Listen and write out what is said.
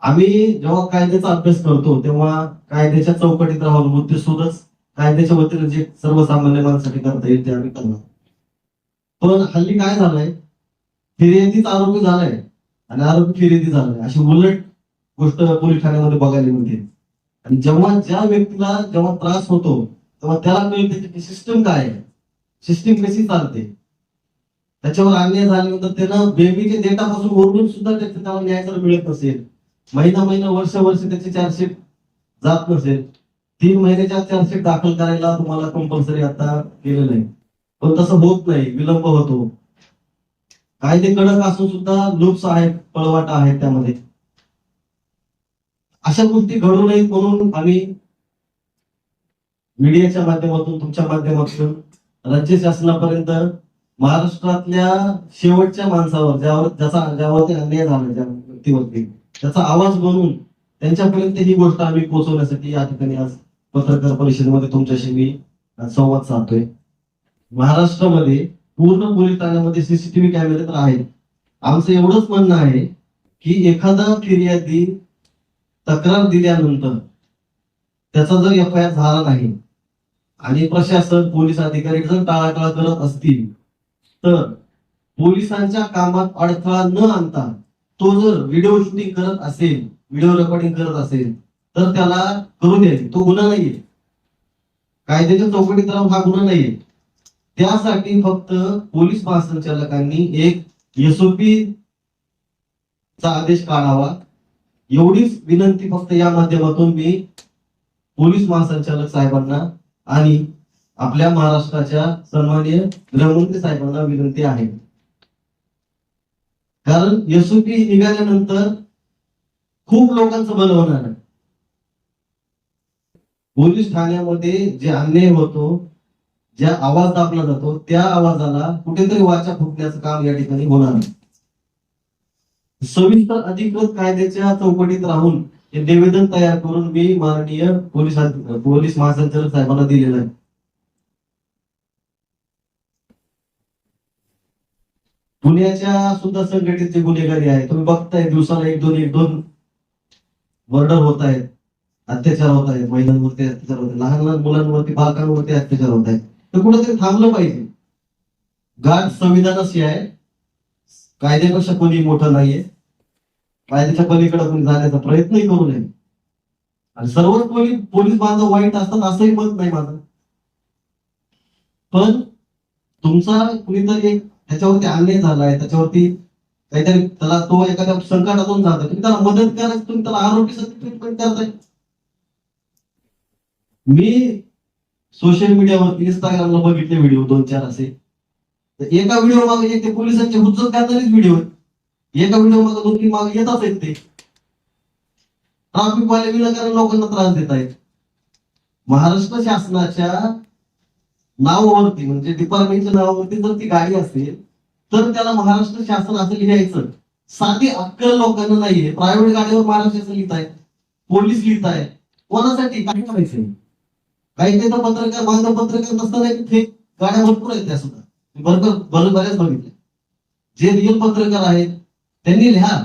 आम्ही जेव्हा कायद्याचा अभ्यास करतो तेव्हा कायद्याच्या चौकटीत राहून मुद्देसूदच कायद्याच्या वतीने जे सर्वसामान्य माणसासाठी करता येईल ते आम्ही करणार. पण हल्ली काय झालंय, फिर्यादीच आरोपी झालाय आणि आरोपी फिर्यादी झालाय, अशी उलट गोष्ट पोलीस ठाण्यामध्ये बघायला मिळते. आणि जेव्हा ज्या व्यक्तीला जेव्हा त्रास होतो तेव्हा त्याला कळते की सिस्टम काय आहे, सिस्टीम कशी चालते. त्याच्यावर अन्याय झाल्यानंतर त्यानं बेबीच्या डेटापासून ओरडून सुद्धा त्याला न्याय जर मिळत नसेल, महिना महिना वर्ष वर्ष त्याची चार्जशीट जात नसेल, 3 महिन्याच्या चार्जशीट दाखल करायला तुम्हाला कंपल्सरी आता केलेलं आहे. पण तसं होत नाही, विलंब होतो. कायदे कडक असून सुद्धा लूप्स आहेत, पळवाटा आहेत त्यामध्ये. अशा गोष्टी घडू नयेत म्हणून आम्ही मीडियाच्या माध्यमातून, तुमच्या माध्यमातून राज्य शासनापर्यंत महाराष्ट्रातल्या शेवटच्या माणसावर ज्यावरती अन्याय झाला, ज्या व्यक्तीवरती, त्याचा आवाज बनवून त्यांच्यापर्यंत ही गोष्ट आम्ही पोहोचवण्यासाठी या ठिकाणी आज पत्रकार परिषदेमध्ये तुमच्याशी मी संवाद साधतोय. महाराष्ट्रामध्ये पूर्ण पोलीस ठाण्यामध्ये सीसीटीव्ही कॅमेरे तर आहेत. आमचं एवढंच म्हणणं आहे की एखादा फिर्यादी तक्रार दिल्यानंतर त्याचा जर FIR झाला नाही आणि प्रशासन, पोलीस अधिकारी जर टाळाटाळ करत असतील तर पोलिसांच्या कामात अडथळा न आणता तो जर व्हिडिओ शूटिंग करत असेल, व्हिडिओ रेकॉर्डिंग करत असेल तर त्याला करू द्यायचे. तो गुन्हा नाहीये, कायद्याच्या चौकटीत राहून हा गुन्हा नाहीये. त्यासाठी फक्त पोलीस महासंचालकांनी एक SOP चा आदेश काढावा, एवढीच विनंती फक्त या माध्यमातून मी पोलीस महासंचालक साहेबांना आणि आपल्या महाराष्ट्राच्या सन्माननीय गृहमंत्री साहेबांना विनंती आहे. कारण SOP निघाल्यानंतर खूप लोकांचं भलं होणार आहे. पोलीस ठाण्यामध्ये जे अन्याय होतो, ज्या आवाज दाबला जातो, त्या आवाजाला कुठेतरी वाचा फुटण्याचं काम या ठिकाणी होणार आहे. सविस्तर अधिकृत कायद्याच्या चौकटीत राहून हे निवेदन तयार करून मी माननीय पोलीस महासंचालक साहेबांना दिलेलं आहे. पुण्याच्या सुद्धा संघटित जे गुन्हेगारी आहे, तुम्ही बघताय दिवसाला एक दोन मर्डर होत आहेत, अत्याचार होत आहेत, महिलांवरती अत्याचार होत आहेत, लहान लहान मुलांवरती, बालकांवरती अत्याचार होत आहेत. तर कुठेतरी थांबलं पाहिजे. गाठ संविधानाशी आहे, कायद्यापेक्षा कोणी मोठं नाहीये, कायद्याच्या पलीकडे कोणी जाण्याचा प्रयत्नही करू नये. आणि सर्वच पोलीस बांधव वाईट असतात असंही मत नाही माझं. पण तुमचा कुणीतरी एक त्याच्यावरती अन्याय झालाय, त्याच्यावरती काहीतरी त्याला तो एखाद्या संकटातून जातो, तुम्ही त्याला मदत करायचं, तुम्ही त्याला आरोग्यासाठी ट्रीटमेंट करताय. मी सोशल मीडियावरती इंस्टाग्रामला बघितले व्हिडिओ 2-4 असे. तर एका व्हिडिओ मागे ते पोलिसांचे हुज्जत करणारेच व्हिडिओ, एका व्हिडिओ मागे 2-3 मागे येतात आहेत. ते ट्रॅफिक वाले विनाकारण लोकांना त्रास देत आहेत. महाराष्ट्र शासनाच्या नावावरती, म्हणजे डिपार्टमेंटच्या नावावरती जर ती गाडी असेल तर त्याला महाराष्ट्र शासन असं लिहायचं. साधी अक्कल लोकांना नाहीये. प्रायव्हेट गाडीवर महाराष्ट्र शासन लिहित आहे, पोलीस लिहित आहे. कोणासाठी? काय करायचं? काही काही तर पत्रकार, बांधव पत्रकार नसताना फेक गाड्या भरपूर आहेत. त्या सुद्धा बऱ्याच बघितल्या. जे रिअल पत्रकार आहेत त्यांनी लिहा,